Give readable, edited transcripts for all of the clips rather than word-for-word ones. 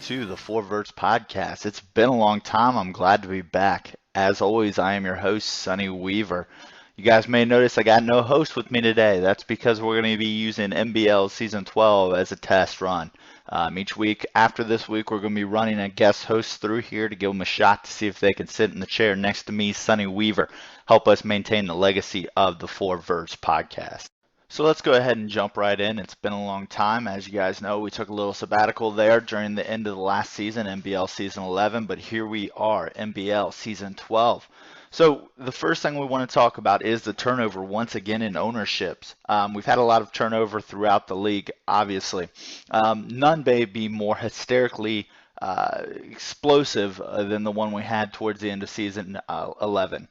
back to the Verts Podcast. It's been a long time. I'm glad to be back. As always, I am your host, Sonny Weaver. You guys may notice I got no host with me today. That's because we're going to be using NBL Season 12 as a test run. Each week after this week, we're going to be running a guest host through here to give them a shot to see if they can sit in the chair next to me, Sonny Weaver, help us maintain the legacy of the Verts Podcast. So let's go ahead and jump right in. It's been a long time. As you guys know, we took a little sabbatical there during the end of the last season, NBL Season 11, but here we are, NBL Season 12. So the first thing we want to talk about is the turnover once again in ownerships. We've had a lot of turnover throughout the league, obviously. None may be more hysterically explosive than the one we had towards the end of season 11.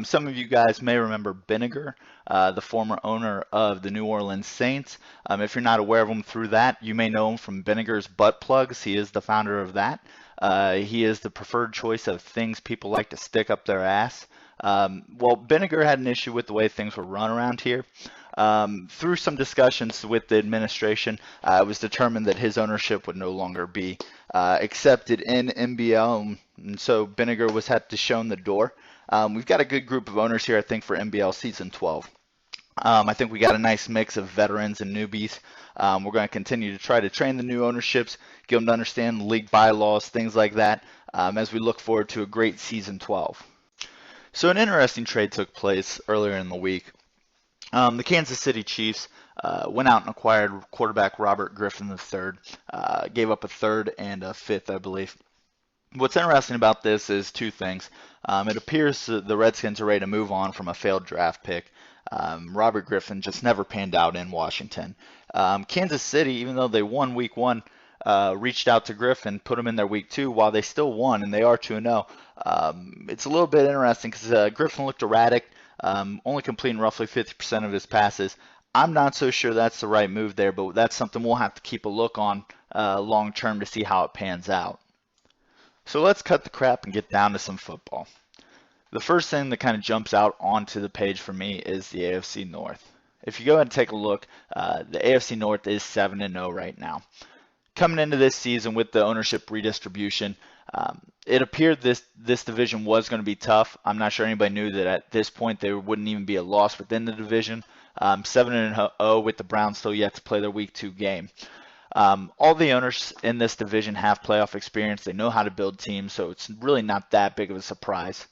Some of you guys may remember Vinegar, the former owner of the New Orleans Saints. If you're not aware of him through that, you may know him from Vinegar's Butt Plugs. He is the founder of that. He is the preferred choice of things people like to stick up their ass. Well, Vinegar had an issue with the way things were run around here. Through some discussions with the administration, it was determined that his ownership would no longer be accepted in NBL, and so Vinegar was had to shown the door. We've got a good group of owners here, I think, for NBL Season 12. I think we got a nice mix of veterans and newbies. We're going to continue to try to train the new ownerships, get them to understand the league bylaws, things like that, as we look forward to a great Season 12. So an interesting trade took place earlier in the week. The Kansas City Chiefs went out and acquired quarterback Robert Griffin III, gave up a third and a fifth, I believe. What's interesting about this is two things. It appears the Redskins are ready to move on from a failed draft pick. Robert Griffin just never panned out in Washington. Kansas City, even though they won week one, reached out to Griffin, put him in their week two while they still won, and they are 2-0. It's a little bit interesting because Griffin looked erratic, only completing roughly 50% of his passes. I'm not so sure that's the right move there, but that's something we'll have to keep a look on long term to see how it pans out. So let's cut the crap and get down to some football. The first thing that kind of jumps out onto the page for me is the AFC North. If you go ahead and take a look, the AFC North is 7-0 right now. Coming into this season with the ownership redistribution, it appeared this division was going to be tough. I'm not sure anybody knew that at this point there wouldn't even be a loss within the division. 7-0 with the Browns still yet to play their week 2 game. All the owners in this division have playoff experience. They know how to build teams, so it's really not that big of a surprise.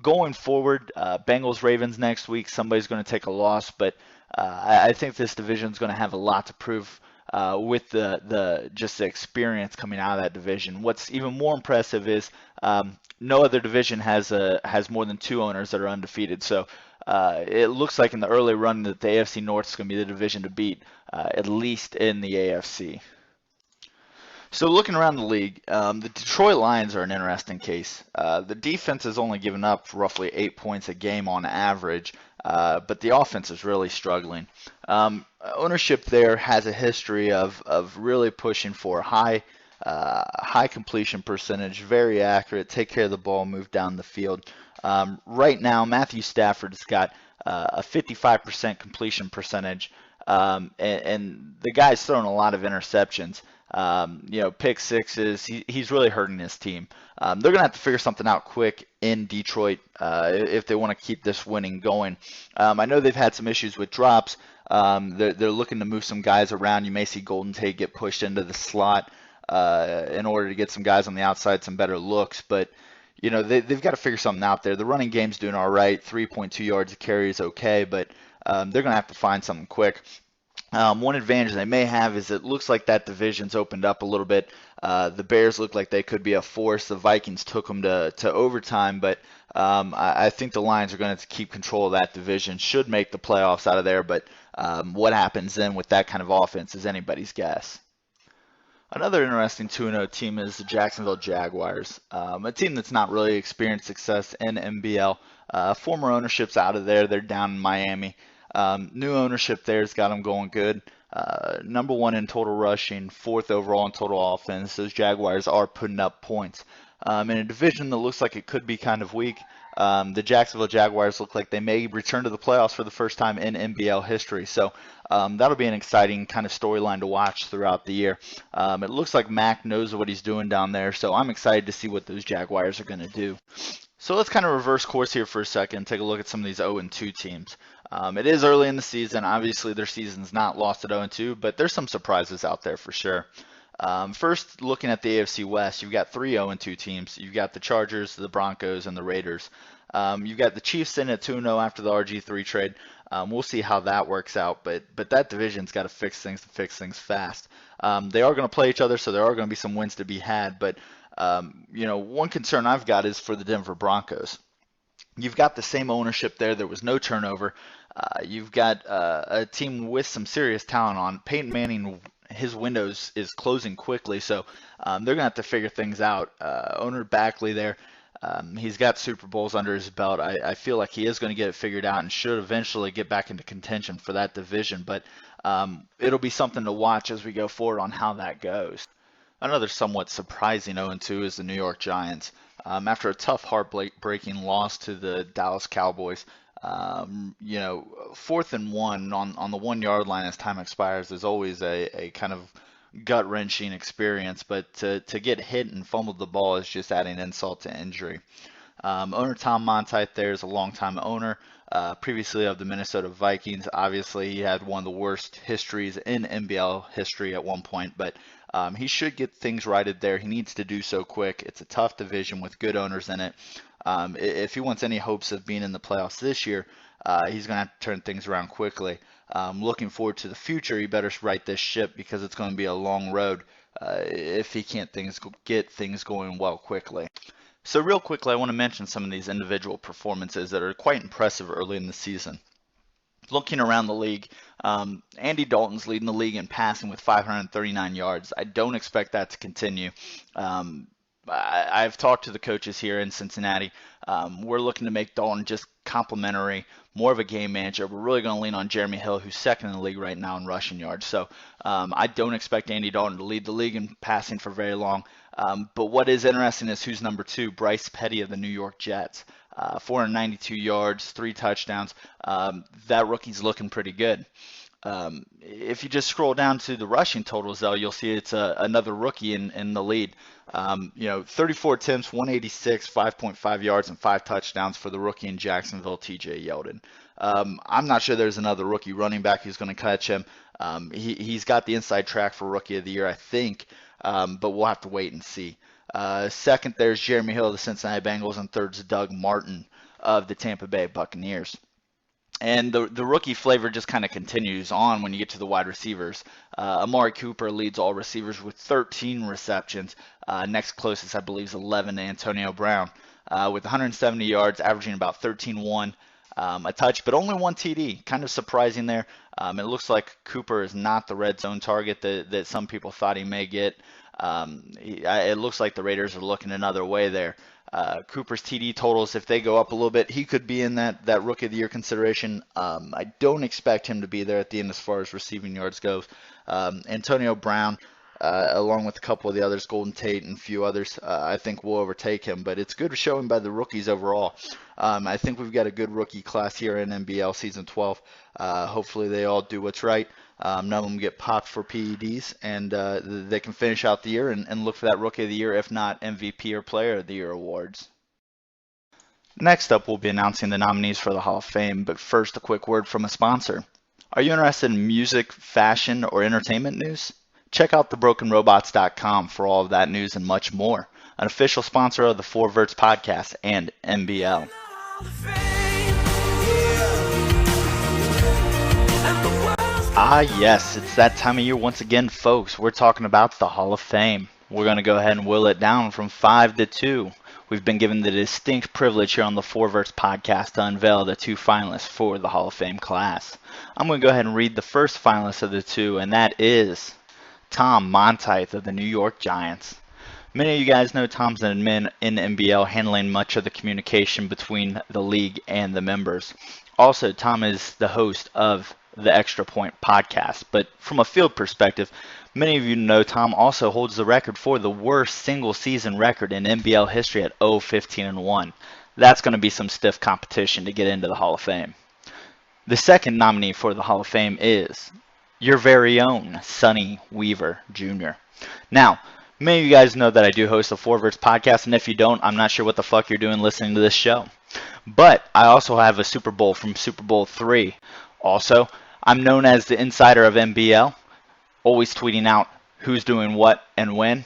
Going forward, Bengals, Ravens next week, somebody's going to take a loss, but I think this division is going to have a lot to prove with the experience coming out of that division. What's even more impressive is no other division has more than 2 owners that are undefeated. So it looks like in the early run that the AFC North is going to be the division to beat, at least in the AFC. So looking around the league, the Detroit Lions are an interesting case. The defense has only given up roughly 8 points a game on average, but the offense is really struggling. Ownership there has a history of really pushing for high completion percentage, very accurate, take care of the ball, move down the field. Right now, Matthew Stafford's got a 55% completion percentage, and the guy's throwing a lot of interceptions. Pick sixes. He's really hurting his team. They're going to have to figure something out quick in Detroit if they want to keep this winning going. I know they've had some issues with drops. They're looking to move some guys around. You may see Golden Tate get pushed into the slot in order to get some guys on the outside some better looks. But they've got to figure something out there. The running game's doing all right. 3.2 yards a carry is okay, but they're going to have to find something quick. One advantage they may have is it looks like that division's opened up a little bit. The Bears look like they could be a force. The Vikings took them to overtime, but I think the Lions are going to keep control of that division, should make the playoffs out of there, but what happens then with that kind of offense is anybody's guess. Another interesting 2-0 team is the Jacksonville Jaguars, a team that's not really experienced success in NBL. Former ownership's out of there. They're down in Miami. New ownership there's got them going good. Number 1 in total rushing, 4th overall in total offense. Those Jaguars are putting up points. In a division that looks like it could be kind of weak. The Jacksonville Jaguars look like they may return to the playoffs for the first time in NBL history. So that'll be an exciting kind of storyline to watch throughout the year. It looks like Mac knows what he's doing down there, so I'm excited to see what those Jaguars are going to do. So let's kind of reverse course here for a second and take a look at some of these 0-2 teams. It is early in the season. Obviously, their season's not lost at 0-2, but there's some surprises out there for sure. First, looking at the AFC West, you've got three 0-2 teams. You've got the Chargers, the Broncos, and the Raiders. You've got the Chiefs in at 2-0 after the RG3 trade. We'll see how that works out, but that division's got to fix things fast. They are going to play each other, so there are going to be some wins to be had, but one concern I've got is for the Denver Broncos. You've got the same ownership there. There was no turnover. You've got a team with some serious talent on. Peyton Manning, his windows is closing quickly, so they're going to have to figure things out. Owner Backley there, he's got Super Bowls under his belt. I feel like he is going to get it figured out and should eventually get back into contention for that division, but it'll be something to watch as we go forward on how that goes. Another somewhat surprising 0-2 is the New York Giants. After a tough, heartbreaking loss to the Dallas Cowboys, 4th and 1 on the 1 yard line as time expires is always a kind of gut-wrenching experience, but to get hit and fumble the ball is just adding insult to injury. Owner Tom Monteith there is a longtime owner, previously of the Minnesota Vikings. Obviously, he had one of the worst histories in NBL history at one point, but he should get things righted there. He needs to do so quick. It's a tough division with good owners in it. If he wants any hopes of being in the playoffs this year, he's going to have to turn things around quickly. Looking forward to the future, he better right this ship because it's going to be a long road if he can't get things going well quickly. So real quickly, I want to mention some of these individual performances that are quite impressive early in the season. Looking around the league, Andy Dalton's leading the league in passing with 539 yards. I don't expect that to continue. I've talked to the coaches here in Cincinnati. We're looking to make Dalton just complimentary, more of a game manager. We're really going to lean on Jeremy Hill, who's second in the league right now in rushing yards. So I don't expect Andy Dalton to lead the league in passing for very long. But what is interesting is who's number 2, Bryce Petty of the New York Jets. 492 yards, 3 touchdowns. That rookie's looking pretty good. If you just scroll down to the rushing totals, though, you'll see it's another rookie in the lead. 34 attempts, 186, 5.5 yards, and 5 touchdowns for the rookie in Jacksonville, TJ Yeldon. I'm not sure there's another rookie running back who's going to catch him. He's got the inside track for Rookie of the Year, I think, but we'll have to wait and see. Second, there's Jeremy Hill of the Cincinnati Bengals, and third's Doug Martin of the Tampa Bay Buccaneers. And the rookie flavor just kind of continues on when you get to the wide receivers. Amari Cooper leads all receivers with 13 receptions. Next closest, I believe, is 11 to Antonio Brown with 170 yards, averaging about 13-1, a touch, but only 1 TD. Kind of surprising there. It looks like Cooper is not the red zone target that some people thought he may get. It looks like the Raiders are looking another way there. Cooper's TD totals, if they go up a little bit, he could be in that Rookie of the Year consideration. I don't expect him to be there at the end as far as receiving yards goes. Antonio Brown, along with a couple of the others, Golden Tate and a few others, I think will overtake him. But it's good showing by the rookies overall. I think we've got a good rookie class here in NBL Season 12. Hopefully they all do what's right. None of them get popped for PEDs, and they can finish out the year and look for that Rookie of the Year, if not MVP or Player of the Year awards. Next up, we'll be announcing the nominees for the Hall of Fame, but first, a quick word from a sponsor. Are you interested in music, fashion, or entertainment news? Check out thebrokenrobots.com for all of that news and much more. An official sponsor of the Verts Podcast and NBL. Ah, yes, it's that time of year once again, folks. We're talking about the Hall of Fame. We're going to go ahead and whittle it down from 5 to 2. We've been given the distinct privilege here on the Verts Podcast to unveil the 2 finalists for the Hall of Fame class. I'm going to go ahead and read the first finalist of the 2, and that is Tom Monteith of the New York Giants. Many of you guys know Tom's an admin in NBL, handling much of the communication between the league and the members. Also, Tom is the host of the Extra Point podcast, but from a field perspective, Many of you know Tom also holds the record for the worst single season record in NBL history at 0-15-1. That's going to be some stiff competition to get into the Hall of Fame. The second nominee for the Hall of Fame is your very own Sonny Weaver Jr. Now, many of you guys know that I do host the 4 Verts Podcast, and if you don't, I'm not sure what the fuck you're doing listening to this show. But I also have a Super Bowl from Super Bowl III. Also, I'm known as the insider of NBL, always tweeting out who's doing what and when.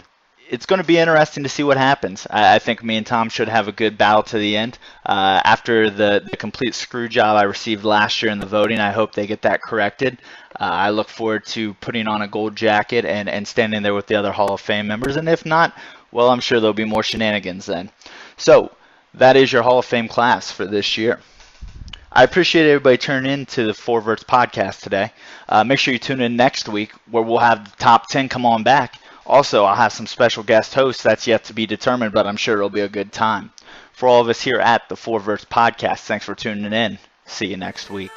It's going to be interesting to see what happens. I think me and Tom should have a good battle to the end. After the complete screw job I received last year in the voting, I hope they get that corrected. I look forward to putting on a gold jacket and standing there with the other Hall of Fame members. And if not, well, I'm sure there'll be more shenanigans then. So that is your Hall of Fame class for this year. I appreciate everybody tuning in to the 4 Verts Podcast today. Make sure you tune in next week where we'll have the top 10 come on back. Also, I'll have some special guest hosts. That's yet to be determined, but I'm sure it'll be a good time. For all of us here at the 4 Verts Podcast, thanks for tuning in. See you next week.